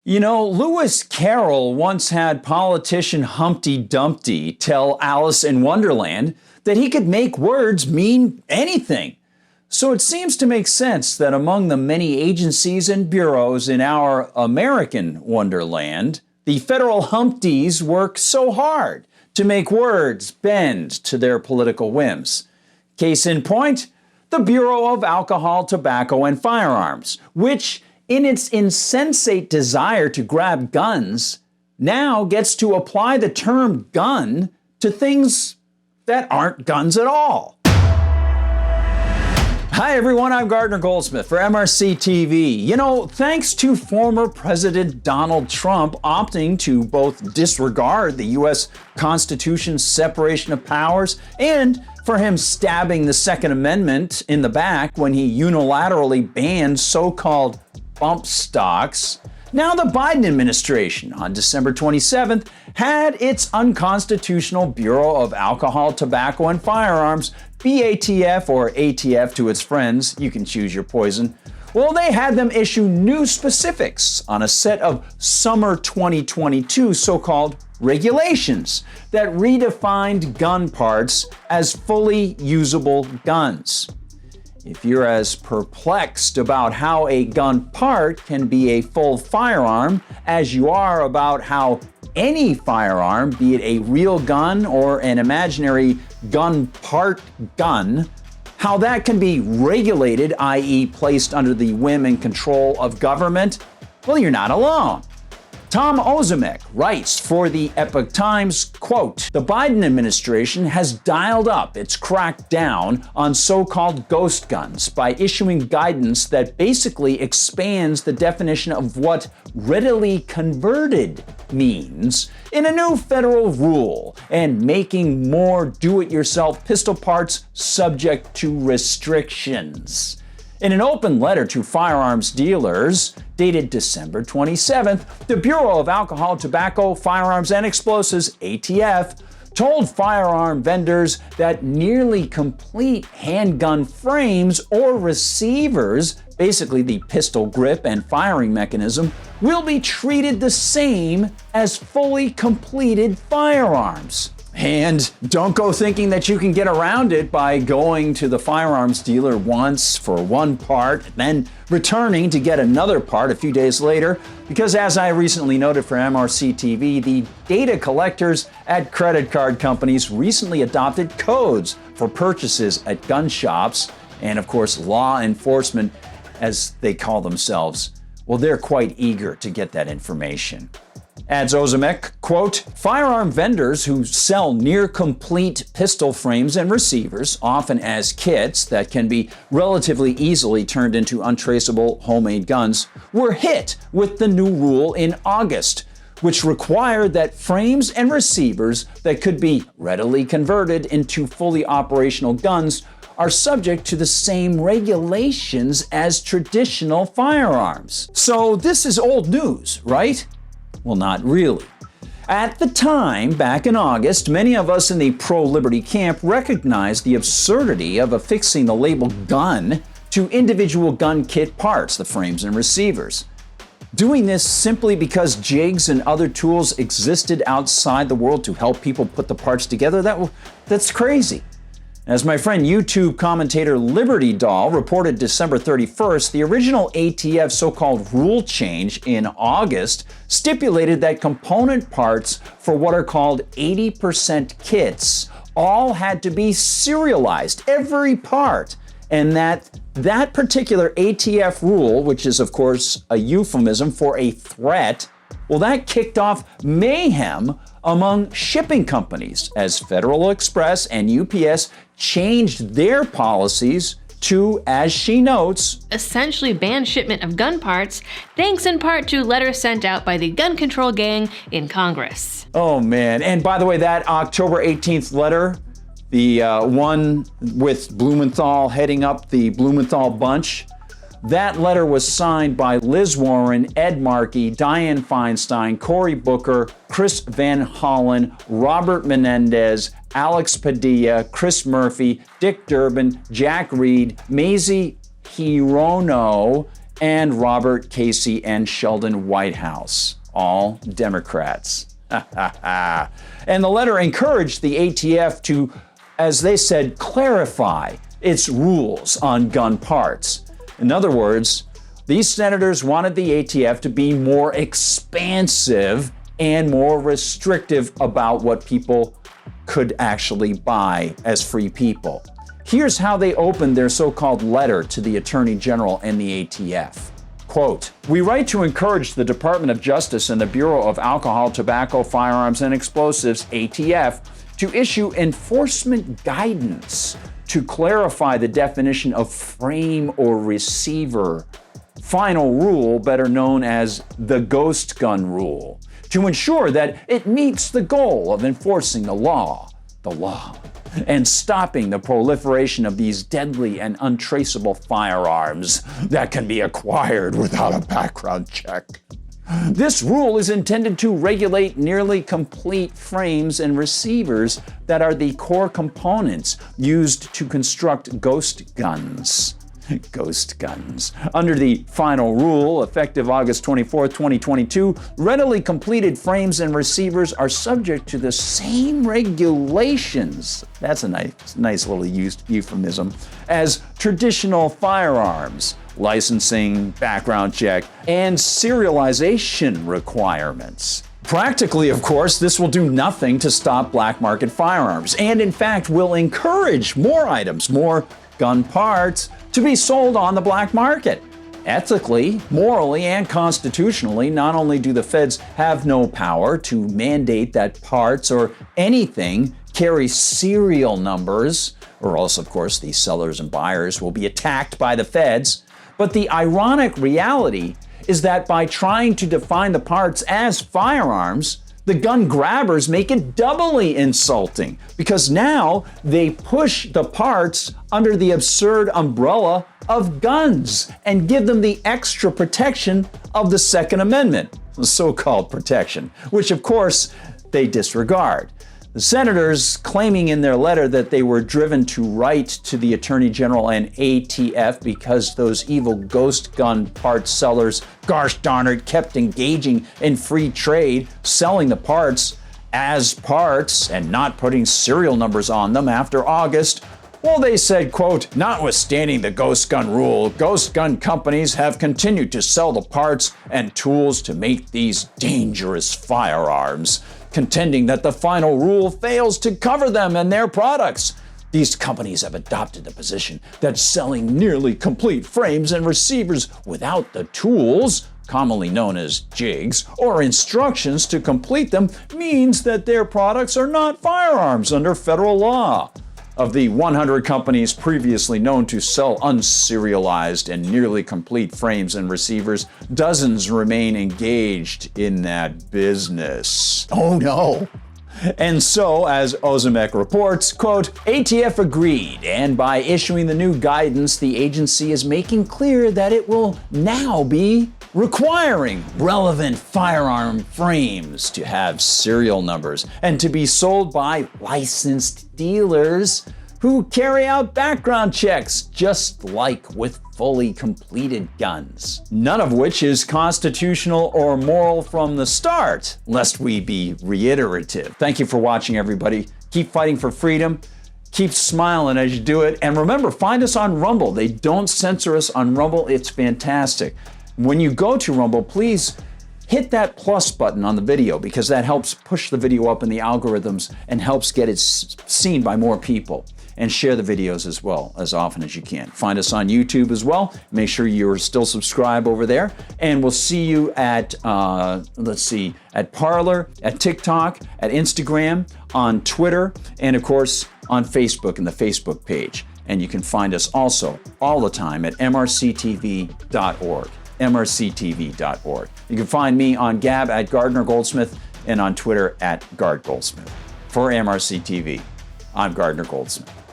Lewis Carroll once had politician Humpty Dumpty tell Alice in Wonderland that he could make words mean anything. So it seems to make sense that among the many agencies and bureaus in our American Wonderland, the federal Humpties work so hard to make words bend to their political whims. Case in point, the Bureau of Alcohol, Tobacco, and Firearms, which, in its insensate desire to grab guns, now gets to apply the term gun to things that aren't guns at all. Hi everyone, I'm Gardner Goldsmith for MRC-TV. Thanks to former President Donald Trump opting to both disregard the U.S. Constitution's separation of powers and for him stabbing the Second Amendment in the back when he unilaterally banned so-called bump stocks, now the Biden administration on December 27th had its unconstitutional Bureau of Alcohol, Tobacco, and Firearms, BATF or ATF to its friends, you can choose your poison. Well, they had them issue new specifics on a set of summer 2022 so-called regulations that redefined gun parts as fully usable guns. If you're as perplexed about how a gun part can be a full firearm as you are about how any firearm, be it a real gun or an imaginary gun part gun, how that can be regulated, i.e. placed under the whim and control of government, well, you're not alone. Tom Ozimek writes for the Epoch Times, quote, "The Biden administration has dialed up its crackdown on so-called ghost guns by issuing guidance that basically expands the definition of what readily converted means in a new federal rule and making more do-it-yourself pistol parts subject to restrictions." In an open letter to firearms dealers, dated December 27th, the Bureau of Alcohol, Tobacco, Firearms, and Explosives, ATF, told firearm vendors that nearly complete handgun frames or receivers, basically the pistol grip and firing mechanism, will be treated the same as fully completed firearms. And don't go thinking that you can get around it by going to the firearms dealer once for one part, then returning to get another part a few days later, because as I recently noted for MRC-TV, the data collectors at credit card companies recently adopted codes for purchases at gun shops, and of course law enforcement, as they call themselves, well, they're quite eager to get that information. Adds Ozimek, quote, "Firearm vendors who sell near-complete pistol frames and receivers, often as kits that can be relatively easily turned into untraceable homemade guns, were hit with the new rule in August, which required that frames and receivers that could be readily converted into fully operational guns are subject to the same regulations as traditional firearms." So this is old news, right? Well, not really. At the time, back in August, many of us in the pro-liberty camp recognized the absurdity of affixing the label gun to individual gun kit parts, the frames and receivers. Doing this simply because jigs and other tools existed outside the world to help people put the parts together, that's crazy. As my friend YouTube commentator Liberty Doll reported December 31st, the original ATF so-called rule change in August stipulated that component parts for what are called 80% kits all had to be serialized, every part, and that particular ATF rule, which is of course a euphemism for a threat, well, that kicked off mayhem among shipping companies as Federal Express and UPS changed their policies to, as she notes, essentially ban shipment of gun parts, thanks in part to letters sent out by the gun control gang in Congress. Oh man, and by the way, that October 18th letter, the one with Blumenthal heading up the Blumenthal bunch, that letter was signed by Liz Warren, Ed Markey, Dianne Feinstein, Cory Booker, Chris Van Hollen, Robert Menendez, Alex Padilla, Chris Murphy, Dick Durbin, Jack Reed, Mazie Hirono, and Robert Casey and Sheldon Whitehouse, all Democrats. And the letter encouraged the ATF to, as they said, clarify its rules on gun parts. In other words, these senators wanted the ATF to be more expansive and more restrictive about what people could actually buy as free people. Here's how they opened their so-called letter to the Attorney General and the ATF. Quote, "We write to encourage the Department of Justice and the Bureau of Alcohol, Tobacco, Firearms, and Explosives, ATF, to issue enforcement guidance to clarify the definition of frame or receiver, final rule, better known as the ghost gun rule, to ensure that it meets the goal of enforcing the law, and stopping the proliferation of these deadly and untraceable firearms that can be acquired without a background check. This rule is intended to regulate nearly complete frames and receivers that are the core components used to construct ghost guns. Ghost guns. Under the final rule, effective August 24, 2022, readily completed frames and receivers are subject to the same regulations, that's a nice little euphemism, as traditional firearms, licensing, background check, and serialization requirements. Practically, of course, this will do nothing to stop black market firearms, and in fact will encourage more items, more gun parts, to be sold on the black market. Ethically, morally, and constitutionally, not only do the feds have no power to mandate that parts or anything carry serial numbers, or else, of course, the sellers and buyers will be attacked by the feds, but the ironic reality is that by trying to define the parts as firearms, the gun grabbers make it doubly insulting because now they push the parts under the absurd umbrella of guns and give them the extra protection of the Second Amendment, the so-called protection, which of course they disregard. The senators claiming in their letter that they were driven to write to the Attorney General and ATF because those evil ghost gun parts sellers, gosh darn it, kept engaging in free trade, selling the parts as parts and not putting serial numbers on them after August. Well, they said, quote, "Notwithstanding the ghost gun rule, ghost gun companies have continued to sell the parts and tools to make these dangerous firearms, contending that the final rule fails to cover them and their products. These companies have adopted the position that selling nearly complete frames and receivers without the tools, commonly known as jigs, or instructions to complete them means that their products are not firearms under federal law. Of the 100 companies previously known to sell unserialized and nearly complete frames and receivers, dozens remain engaged in that business." Oh no. And so, as Ozimek reports, quote, "ATF agreed, and by issuing the new guidance, the agency is making clear that it will now be requiring relevant firearm frames to have serial numbers and to be sold by licensed dealers who carry out background checks, just like with fully completed guns. None of which is constitutional or moral from the start, lest we be reiterative." Thank you for watching, everybody. Keep fighting for freedom. Keep smiling as you do it. And remember, find us on Rumble. They don't censor us on Rumble. It's fantastic. When you go to Rumble, please hit that plus button on the video because that helps push the video up in the algorithms and helps get it seen by more people. And share the videos as well as often as you can. Find us on YouTube as well. Make sure you're still subscribed over there. And we'll see you at, at Parler, at TikTok, at Instagram, on Twitter, and of course on Facebook and the Facebook page. And you can find us also all the time at MRCTV.org. MRCTV.org. You can find me on Gab at Gardner Goldsmith and on Twitter at Gard Goldsmith. For MRC TV, I'm Gardner Goldsmith.